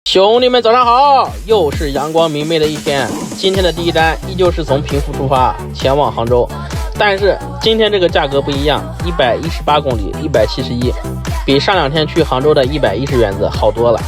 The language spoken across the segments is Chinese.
兄弟们早上好，又是阳光明媚的一天。今天的第一站依旧是从平福出发前往杭州，但是今天这个价格不一样，118公里171，比上两天去杭州的110元子好多了。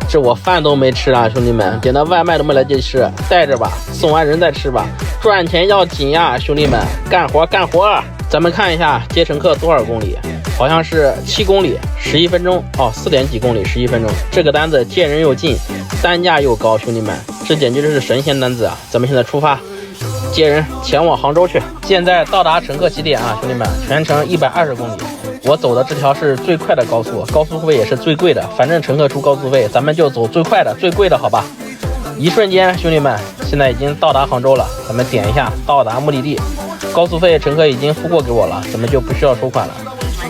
这我饭都没吃啊，兄弟们，点的外卖都没来得及吃，带着吧，送完人再吃吧。赚钱要紧呀，兄弟们，干活干活。咱们看一下接乘客多少公里，好像是7公里11分钟哦，4点几公里11分钟。这个单子接人又近，单价又高，兄弟们，这简直就是神仙单子啊！咱们现在出发，接人前往杭州去。现在到达乘客起点啊，兄弟们，全程120公里。我走的这条是最快的高速，高速费也是最贵的，反正乘客出高速费，咱们就走最快的最贵的，好吧？一瞬间，兄弟们，现在已经到达杭州了，咱们点一下到达目的地。高速费乘客已经付过给我了，咱们就不需要收款了。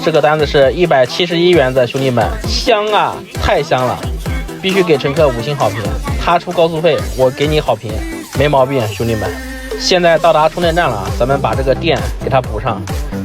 这个单子是171元子，兄弟们，香啊，太香了，必须给乘客5星好评。他出高速费，我给你好评，没毛病，兄弟们。现在到达充电站了，咱们把这个电给它补上。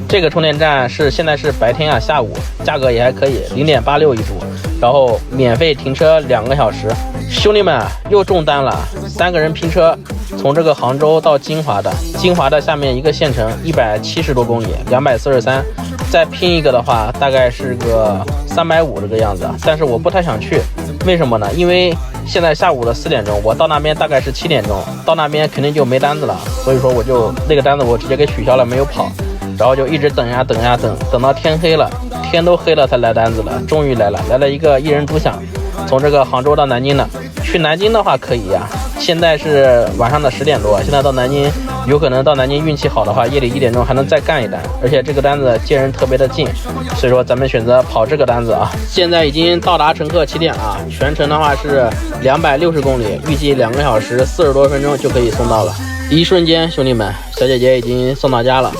这个充电站现在是白天啊，下午，价格也还可以，0.86一度，然后免费停车2个小时。兄弟们又中单了，3个人拼车，从这个杭州到金华的下面一个县城170多公里，243，再拼一个的话大概是个350这个样子，但是我不太想去，为什么呢？因为现在下午的4点钟，我到那边大概是7点钟，到那边肯定就没单子了，所以说我就那个单子我直接给取消了，没有跑，然后就一直等到天黑了，天都黑了才来单子了，终于来了一个一人独享，从这个杭州到南京的。去南京的话可以呀，现在是晚上的10点多，现在到南京有可能到南京运气好的话，夜里1点钟还能再干一单，而且这个单子接人特别的近，所以说咱们选择跑这个单子啊。现在已经到达乘客起点了，全程的话是260公里，预计2个小时40多分钟就可以送到了。一瞬间，兄弟们，小姐姐已经送到家了。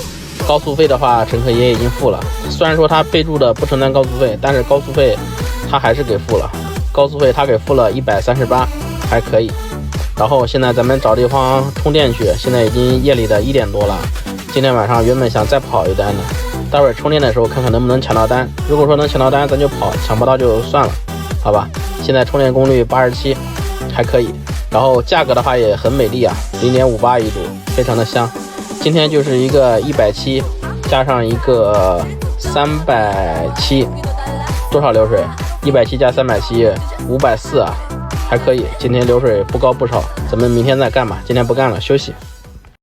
高速费的话，乘客也已经付了，虽然说他备注的不承担高速费，但是高速费他还是给付了。高速费他给付了138，还可以。然后现在咱们找地方充电去，现在已经夜里的1点多了。今天晚上原本想再跑一单的，待会儿充电的时候看看能不能抢到单。如果说能抢到单，咱就跑；抢不到就算了，好吧？现在充电功率87，还可以。然后价格的话也很美丽啊，0.58一度，非常的香。今天就是一个170加上一个370，多少流水？170加370，540啊，还可以。今天流水不高不少，咱们明天再干吧，今天不干了，休息。